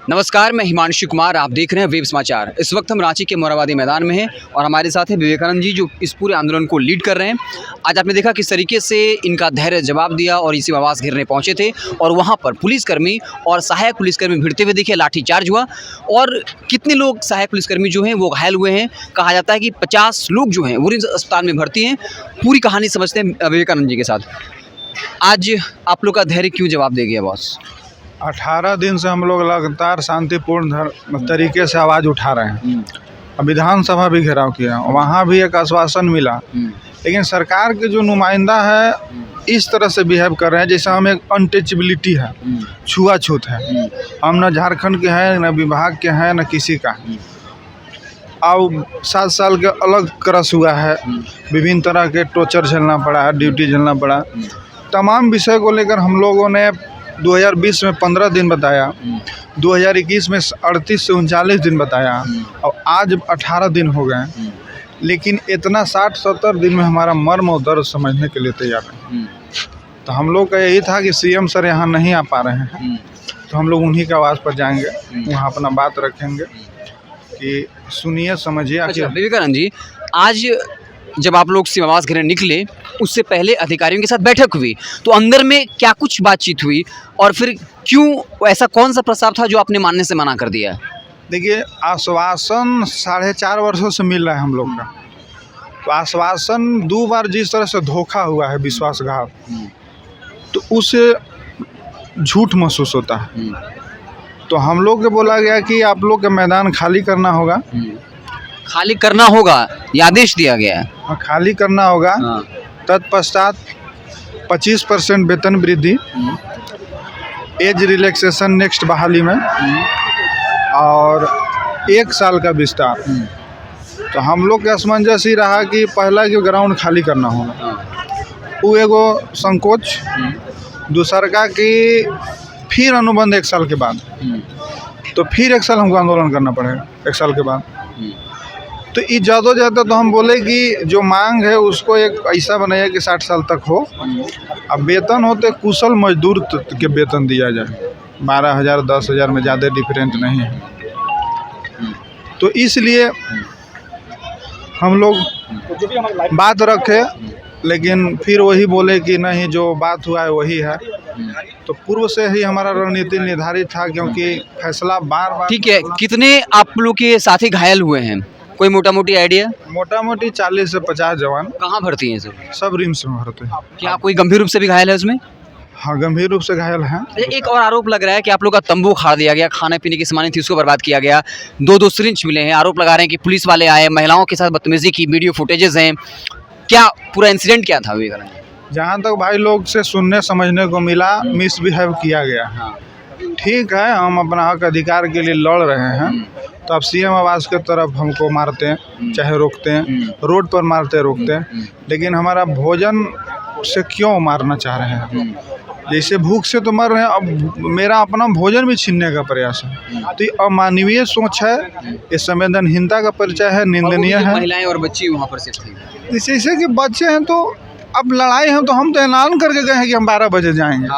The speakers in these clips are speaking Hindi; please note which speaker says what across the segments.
Speaker 1: नमस्कार, मैं हिमांशु कुमार। आप देख रहे हैं वेब समाचार। इस वक्त हम रांची के मोराबादी मैदान में हैं और हमारे साथ है विवेकानंद जी, जो इस पूरे आंदोलन को लीड कर रहे हैं। आज आपने देखा किस तरीके से इनका धैर्य जवाब दिया और इसी आवास घेरने पहुंचे थे और वहां पर पुलिसकर्मी और सहायक पुलिसकर्मी भिड़ते हुए दिखे, लाठीचार्ज हुआ और कितने लोग सहायक पुलिसकर्मी जो हैं वो घायल हुए हैं। कहा जाता है कि 50 लोग जो हैं वो अस्पताल में भर्ती हैं। पूरी कहानी समझते हैं विवेकानंद जी के साथ। आज आप लोग का धैर्य क्यों जवाब दे गया बॉस?
Speaker 2: 18 दिन से हम लोग लगातार शांतिपूर्ण तरीके से आवाज़ उठा रहे हैं। विधानसभा भी घेराव किया, वहाँ भी एक आश्वासन मिला, लेकिन सरकार के जो नुमाइंदा है इस तरह से बिहेव कर रहे हैं जैसे हम एक अनटचेबिलिटी है, छुआछूत है। हम न झारखंड के हैं, न विभाग के हैं, न किसी का। अब 7 साल के अलग क्रस हुआ है, विभिन्न तरह के टॉर्चर झेलना पड़ा है, ड्यूटी झेलना पड़ा। तमाम विषय को लेकर हम लोगों ने 2020 में 15 दिन बताया, 2021 में 38 से 39 दिन बताया और आज 18 दिन हो गए। लेकिन इतना 60-70 दिन में हमारा मर्म और दर्द समझने के लिए तैयार है। तो हम लोग का यही था कि सीएम सर यहाँ नहीं आ पा रहे हैं, तो हम लोग उन्हीं के आवाज़ पर जाएंगे, वहाँ अपना बात रखेंगे कि सुनिए, समझिए।
Speaker 1: अच्छा विवेकानंद जी, आज जब आप लोग सीमावास घेरने निकले उससे पहले अधिकारियों के साथ बैठक हुई, तो अंदर में क्या कुछ बातचीत हुई और फिर क्यों, ऐसा कौन सा प्रस्ताव था जो आपने मानने से मना कर दिया?
Speaker 2: देखिए, आश्वासन 4.5 वर्षों से मिल रहा है हम लोग का। तो आश्वासन 2 बार जिस तरह से धोखा हुआ है, विश्वासघात, तो उससे झूठ महसूस होता है। तो हम लोग को बोला गया कि आप लोग का मैदान खाली करना होगा।
Speaker 1: खाली करना होगा, ये आदेश दिया गया है।
Speaker 2: खाली करना होगा। तत्पश्चात 25% वेतन वृद्धि, एज रिलैक्सेशन नेक्स्ट बहाली में और 1 साल का विस्तार। तो हम लोग का असमंजस ही रहा कि पहला कि ग्राउंड खाली करना होगा, वो एगो संकोच। दूसरा कि फिर अनुबंध 1 साल के बाद, तो फिर 1 साल हमको आंदोलन करना पड़ेगा 1 साल के बाद। तो ये ज़्यादा तो हम बोले कि जो मांग है उसको एक ऐसा बनाया कि 60 साल तक हो। अब वेतन होते कुशल मजदूर के वेतन दिया जाए, 12,000 10,000 में ज़्यादा डिफरेंट नहीं है। तो इसलिए हम लोग बात रखे, लेकिन फिर वही बोले कि नहीं, जो बात हुआ है वही है। तो पूर्व से ही हमारा रणनीति निर्धारित था, क्योंकि फैसला बार।
Speaker 1: ठीक है, कितने आप लोग के साथी घायल हुए हैं, कोई मोटा मोटी आइडिया?
Speaker 2: मोटा मोटी 40 से 50 जवान।
Speaker 1: कहाँ भर्ती हैं
Speaker 2: सब रिम्स में भर्ती हैं।
Speaker 1: क्या कोई गंभीर रूप से भी घायल है उसमें?
Speaker 2: हाँ, गंभीर रूप से घायल हैं।
Speaker 1: एक और आरोप लग रहा है कि आप लोग का तंबू खाड़ दिया गया, खाने पीने की सामान थी उसको बर्बाद किया गया, 2 सिरिंज मिले हैं। आरोप लगा रहे हैं कि पुलिस वाले आए, महिलाओं के साथ बदतमीजी की, वीडियो फुटेजेस हैं। क्या पूरा इंसिडेंट क्या था विवेकानंद?
Speaker 2: जहाँ तक भाई लोग से सुनने समझने को मिला, मिसबिहेव किया गया। ठीक है, हम अपना हक अधिकार के लिए लड़ रहे हैं, तो अब सीएम आवास के तरफ हमको मारते हैं, चाहे रोकते हैं, रोड पर मारते रोकते हैं, लेकिन हमारा भोजन से क्यों मारना चाह रहे हैं? जैसे भूख से तो मर रहे हैं, अब मेरा अपना भोजन भी छीनने का प्रयास है। तो ये अमानवीय सोच है, ये संवेदनहीनता का परिचय है, निंदनीय है।
Speaker 1: महिलाएं और बच्ची वहाँ पर सिर्फ थी।
Speaker 2: जैसे कि बच्चे हैं, तो अब लड़ाई है तो हम तो ऐलान करके गए हैं कि हम 12 बजे जाएंगे।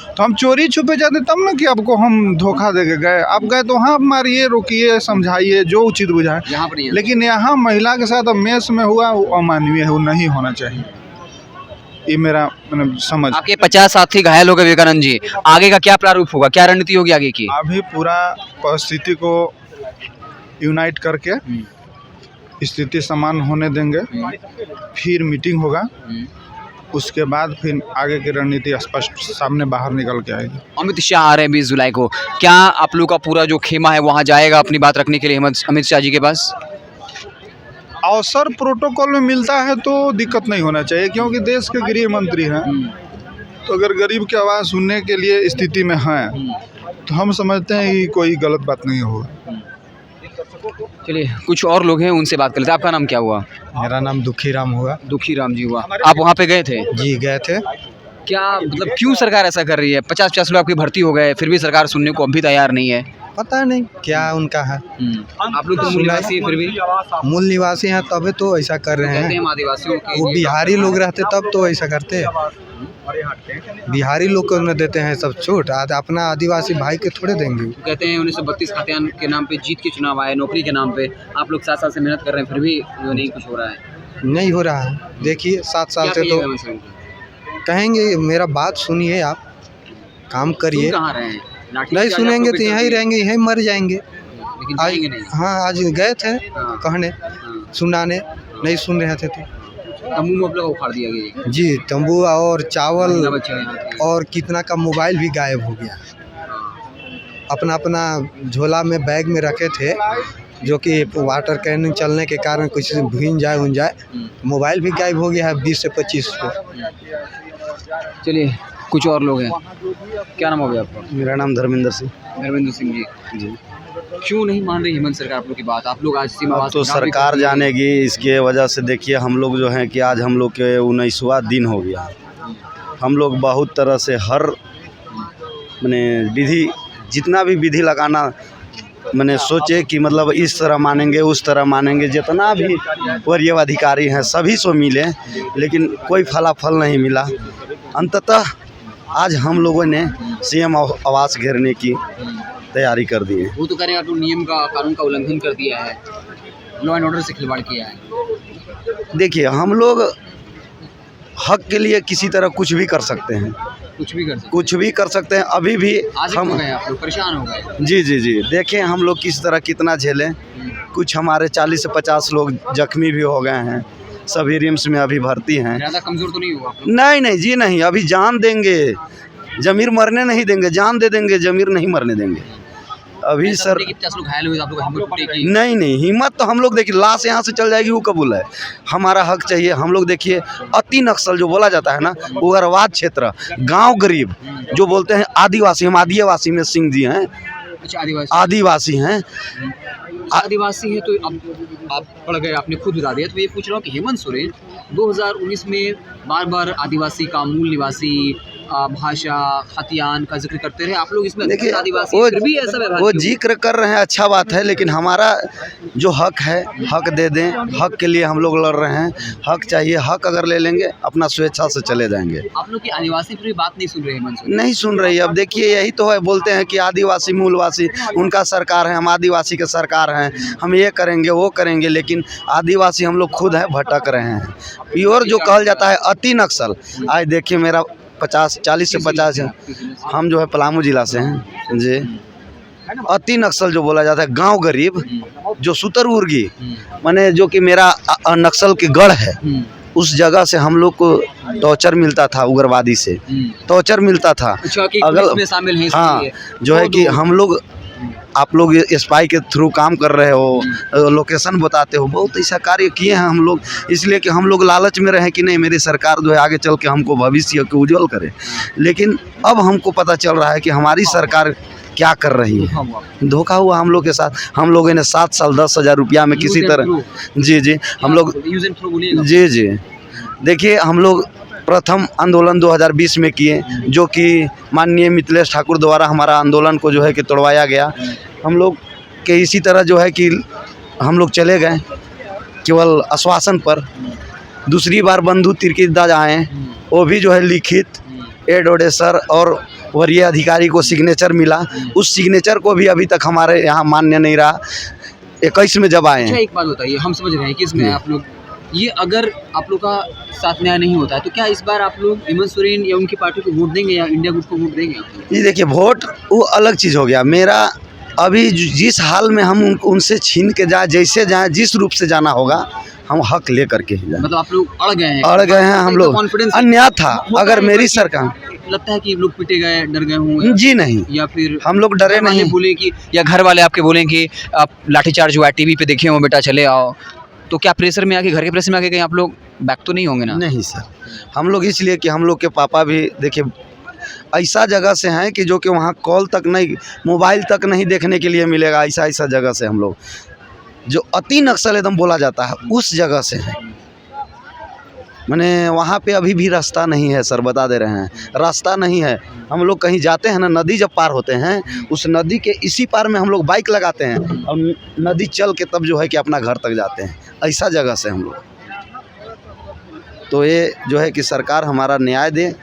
Speaker 2: तो हम चोरी छुपे जाते तब ना कि आपको हम धोखा दे के गए। आप गए तो हाँ, मारिए, रोकिए, समझाइए, जो उचित बुझाए। लेकिन यहाँ महिला के साथ अब मेस में हुआ, वो अमानवीय है, वो नहीं होना चाहिए। ये मेरा समझ।
Speaker 1: आपके 50 साथी घायल हो गए विवेकानंद जी, आगे का क्या प्रारूप होगा, क्या रणनीति होगी आगे की?
Speaker 2: अभी पूरा परिस्थिति को यूनाइट करके स्थिति समान होने देंगे, फिर मीटिंग होगा, उसके बाद फिर आगे की रणनीति स्पष्ट सामने बाहर निकल के आएगी।
Speaker 1: अमित शाह आ रहे हैं 20 जुलाई को, क्या आप लोग का पूरा जो खेमा है वहाँ जाएगा अपनी बात रखने के लिए अमित शाह जी के पास?
Speaker 2: अवसर प्रोटोकॉल में मिलता है तो दिक्कत नहीं होना चाहिए, क्योंकि देश के गृह मंत्री हैं। तो अगर गरीब की आवाज़ सुनने के लिए स्थिति में हैं, तो हम समझते हैं कि कोई गलत बात नहीं होगा।
Speaker 1: चलिए, कुछ और लोग हैं, उनसे बात कर लेते हैं। आपका नाम क्या हुआ?
Speaker 3: मेरा नाम दुखी राम हुआ।
Speaker 1: दुखी राम जी हुआ। आप वहाँ पे गए थे?
Speaker 3: जी, गए थे।
Speaker 1: क्या मतलब क्यों सरकार ऐसा कर रही है? 50-50 लोग आपकी भर्ती हो गए, फिर भी सरकार सुनने को अभी तैयार नहीं है।
Speaker 3: पता नहीं क्या उनका है।
Speaker 1: आप लोग तो मूल निवासी हैं, फिर भी
Speaker 3: मूल निवासी हैं तभी तो ऐसा कर रहे हैं।
Speaker 1: आदिवासियों
Speaker 3: वो बिहारी लोग रहते तब तो ऐसा करते। बिहारी लोग को न देते हैं सब छूट, अपना आदिवासी भाई के थोड़े देंगे।
Speaker 1: कहते हैं 1932 खातियान के नाम पे जीत के चुनाव आए, नौकरी के नाम पे आप लोग 7 साल से मेहनत कर रहे हैं, फिर भी नहीं कुछ हो रहा है।
Speaker 3: नहीं हो रहा है, देखिए 7 साल
Speaker 1: क्या
Speaker 3: से तो
Speaker 1: कहिएगा हेमंत सोरेन को?
Speaker 3: कहेंगे मेरा बात सुनिए, आप काम करिए।
Speaker 1: सुन कहाँ रहे हैं? लाठी
Speaker 3: नहीं
Speaker 1: चार्ज
Speaker 3: सुनेंगे
Speaker 1: आपको
Speaker 3: तो यहीं रहेंगे, यहीं मर जाएंगे।
Speaker 1: लेकिन
Speaker 3: आज
Speaker 1: जाएंगे नहीं।
Speaker 3: हाँ, आज गए थे
Speaker 1: हाँ।
Speaker 3: कहने
Speaker 1: हाँ।
Speaker 3: सुनाने, नहीं सुन रहे थे तो
Speaker 1: तम्बू में आप लोग को उखाड़ दिया गया
Speaker 3: जी, तंबू और चावल
Speaker 1: महिला बच्चे हैं यहाँ के।
Speaker 3: और कितना का मोबाइल भी गायब हो गया। अपना अपना झोला में बैग में रखे थे, जो कि वाटर कैन चलने के कारण कुछ भीन जाए उन जाए, मोबाइल भी गायब हो गया है 20 से 25 को।
Speaker 1: चलिए कुछ और लोग हैं। क्या नाम हो गया आपका?
Speaker 3: मेरा नाम धर्मेंद्र सिंह।
Speaker 1: धर्मेंद्र सिंह जी। क्यों नहीं मान रही हेमंत सरकार आप लोग की बात? आप लोग आज सीमावाद
Speaker 4: तो
Speaker 1: संग्राम भी
Speaker 4: सरकार
Speaker 1: करती है।
Speaker 4: जानेगी, इसके वजह से देखिए हम लोग जो हैं कि आज हम लोग के 19वां दिन हो गया। हम लोग बहुत तरह से हर मैंने विधि, जितना भी विधि लगाना मैंने सोचे कि मतलब इस तरह मानेंगे उस तरह मानेंगे, जितना भी वरीय अधिकारी हैं सभी से मिले, लेकिन कोई फलाफल नहीं मिला। अंततः आज हम लोगों ने सीएम आवास घेरने की तैयारी कर दी है।
Speaker 1: वो तो करेगा तो नियम का, कानून का उल्लंघन कर दिया है, लॉ एंड ऑर्डर से खिलवाड़ किया है।
Speaker 4: देखिए हम लोग हक के लिए किसी तरह कुछ भी कर सकते हैं,
Speaker 1: कुछ भी कर सकते
Speaker 4: कुछ भी कर सकते हैं। अभी भी
Speaker 1: आज
Speaker 4: हम
Speaker 1: हो गए आप लोग, परेशान हो गए।
Speaker 4: जी जी जी देखें हम लोग किस तरह कितना झेलें। कुछ हमारे 40 से 50 लोग जख्मी भी हो गए हैं, सभी रिम्स में अभी भर्ती हैं।
Speaker 1: ज़्यादा कमज़ोर तो नहीं हुआ आप लोग?
Speaker 4: नहीं नहीं जी नहीं, अभी जान देंगे, जमीर मरने नहीं देंगे, जान दे देंगे, जमीर नहीं मरने देंगे अभी
Speaker 1: ऐसा
Speaker 4: सर।
Speaker 1: नहीं कि 50 लोग घायल हुए तो आप लोग हिम्मत टूटेगी?
Speaker 4: नहीं नहीं, हिम्मत तो हम लोग देखिए लाश यहाँ से चल जाएगी वो कबूल है, हमारा हक चाहिए। हम लोग देखिए अति नक्सल जो बोला जाता है ना, उग्रवाद क्षेत्र, गांव गरीब जो बोलते हैं आदिवासी, हम आदिवासी में सिंह जी हैं,
Speaker 1: अच्छा
Speaker 4: आदिवासी हैं।
Speaker 1: आदिवासी है तो अब आप पढ़ गए, आपने खुद बता दिया। तो मैं ये पूछ रहा हूँ कि हेमंत सोरेन 2019 में बार बार आदिवासी का, मूल निवासी, भाषा, खतियान का जिक्र करते रहे। आप लोग इसमें
Speaker 4: देखिए
Speaker 1: आदिवासी
Speaker 4: वो
Speaker 1: फिर भी ऐसा व्यवहार
Speaker 4: वो
Speaker 1: क्यों?
Speaker 4: जिक्र कर रहे हैं, अच्छा बात है, लेकिन हमारा जो हक है, हक दे दें। हक के लिए हम लोग लड़ रहे हैं, हक चाहिए। हक अगर ले लेंगे अपना स्वेच्छा से चले जाएंगे।
Speaker 1: आप लोग की आदिवासी फिर भी बात नहीं सुन रहे हेमंत सोरेन?
Speaker 4: नहीं सुन रही। अब देखिए यही तो है, बोलते हैं कि आदिवासी मूलवासी उनका सरकार है, हम आदिवासी के सरकार हैं, हम ये करेंगे वो करेंगे, लेकिन आदिवासी हम लोग खुद हैं, भटक रहे हैं। प्योर जो कहल जाता है अति नक्सल, आज देखिए मेरा 40 से 50 है, हम जो है पलामू जिला से हैं जी। अति नक्सल जो बोला जाता है, गांव गरीब जो सुतरउर्गी माने जो कि मेरा नक्सल के गढ़ है, उस जगह से हम लोग को टॉर्चर मिलता था, उग्रवादी से टॉर्चर मिलता था।
Speaker 1: अच्छा कि
Speaker 4: अगर
Speaker 1: पुलिस में शामिल हैं
Speaker 4: हाँ
Speaker 1: इसलिए।
Speaker 4: जो है कि हम लोग, आप लोग स्पाई के थ्रू काम कर रहे हो, लोकेशन बताते हो, बहुत ऐसा कार्य किए हैं हम लोग, इसलिए कि हम लोग लालच में रहे कि नहीं मेरी सरकार जो है आगे चल के हमको भविष्य को उज्जवल करे। लेकिन अब हमको पता चल रहा है कि हमारी सरकार क्या कर रही है। धोखा हुआ हम लोग के साथ। हम लोगों ने 7 साल 10,000 रुपया में किसी तरह जी जी हम लोग जी जी देखिए हम लोग प्रथम आंदोलन 2020 में किए, जो कि माननीय मिथिलेश ठाकुर द्वारा हमारा आंदोलन को जो है कि तोड़वाया गया। हम लोग के इसी तरह जो है कि हम लोग चले गए केवल आश्वासन पर। दूसरी बार बंधु तिर्कीदास आए, वो भी जो है लिखित एड ओडेसर और वरीय अधिकारी को सिग्नेचर मिला, उस सिग्नेचर को भी अभी तक हमारे यहाँ मान्य नहीं रहा। 21 में जब आए
Speaker 1: अच्छा
Speaker 4: हैं।
Speaker 1: एक बात बताइए, हम समझ रहे हैं कि इसमें आप लोग, ये अगर आप लोग का साथ न्याय नहीं होता है तो क्या इस बार आप लोग हेमंत सोरेन या उनकी पार्टी को वोट देंगे या इंडिया गुट को वोट देंगे आप लोग?
Speaker 4: ये देखिए वोट वो अलग चीज़ हो गया। मेरा अभी जिस हाल में हम उनसे छीन के जाए, जैसे जाए, जिस रूप से जाना होगा, हम हक ले करके ही जाए।
Speaker 1: मतलब आप लोग अड़ गए हैं?
Speaker 4: अड़ गए हैं हम लोग।
Speaker 1: कॉन्फिडेंस
Speaker 4: अन्याय था अगर मेरी सरकार।
Speaker 1: लगता है कि लोग पिटे गए, डर गए हों,
Speaker 4: जी नहीं,
Speaker 1: या फिर
Speaker 4: हम लोग डरे
Speaker 1: घर वाले
Speaker 4: नहीं।
Speaker 1: बोले कि, या घर वाले आपके बोले कि आप लाठीचार्ज हुआ है, टीवी पे देखे हो बेटा चले आओ, तो क्या प्रेशर में आके, घर के प्रेशर में आके कहीं आप लोग बैक तो नहीं होंगे ना?
Speaker 4: नहीं सर, हम लोग इसलिए कि हम लोग के पापा भी देखिए ऐसा जगह से हैं कि जो कि वहाँ कॉल तक नहीं, मोबाइल तक नहीं देखने के लिए मिलेगा। ऐसा जगह से हम लोग, जो अति नक्सल एकदम बोला जाता है, उस जगह से हैं। मैंने वहाँ पे अभी भी रास्ता नहीं है सर, बता दे रहे हैं, रास्ता नहीं है। हम लोग कहीं जाते हैं ना, नदी जब पार होते हैं, उस नदी के इसी पार में हम लोग बाइक लगाते हैं और नदी चल के तब जो है कि अपना घर तक जाते हैं। ऐसा जगह से हम लोग, तो ये जो है कि सरकार हमारा न्याय दे,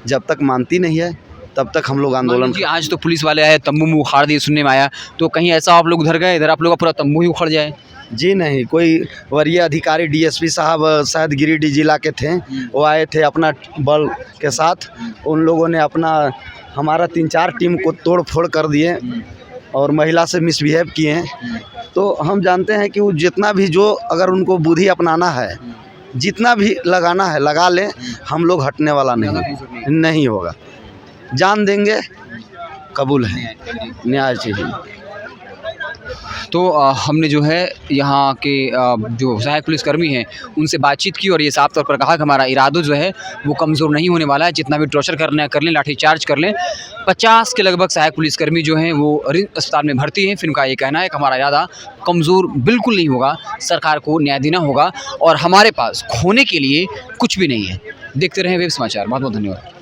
Speaker 4: जब तक मानती नहीं है तब तक हम लोग आंदोलन
Speaker 1: जी आज तो पुलिस वाले आए, तंबू में उखाड़ दिए, सुनने में आया, तो कहीं ऐसा आप लोग उधर गए, इधर आप लोग का पूरा तंबू ही उखड़ जाए?
Speaker 4: जी नहीं, कोई वरीय अधिकारी डीएसपी साहब शायद गिरिडीह जिला के थे, वो आए थे अपना बल के साथ। उन लोगों ने अपना हमारा 3-4 टीम को तोड़ फोड़ कर दिए और महिला से मिसबिहेव किए हैं। तो हम जानते हैं कि वो जितना भी जो अगर उनको बुद्धि अपनाना है, जितना भी लगाना है लगा लें, हम लोग हटने वाला नहीं होगा। जान देंगे, कबूल है, न्याय चाहिए।
Speaker 1: तो हमने जो है यहाँ के जो सहायक पुलिसकर्मी हैं उनसे बातचीत की और ये साफ तौर पर कहा कि हमारा इरादा जो है वो कमज़ोर नहीं होने वाला है, जितना भी टॉर्चर करना है कर लें, लाठीचार्ज कर लें। 50 के लगभग सहायक पुलिसकर्मी जो हैं वो रिम्स अस्पताल में भर्ती हैं। फिर उनका ये कहना है कि हमारा इरादा कमज़ोर बिल्कुल नहीं होगा, सरकार को न्याय देना होगा और हमारे पास खोने के लिए कुछ भी नहीं है। देखते रहें वेब समाचार। बहुत बहुत धन्यवाद।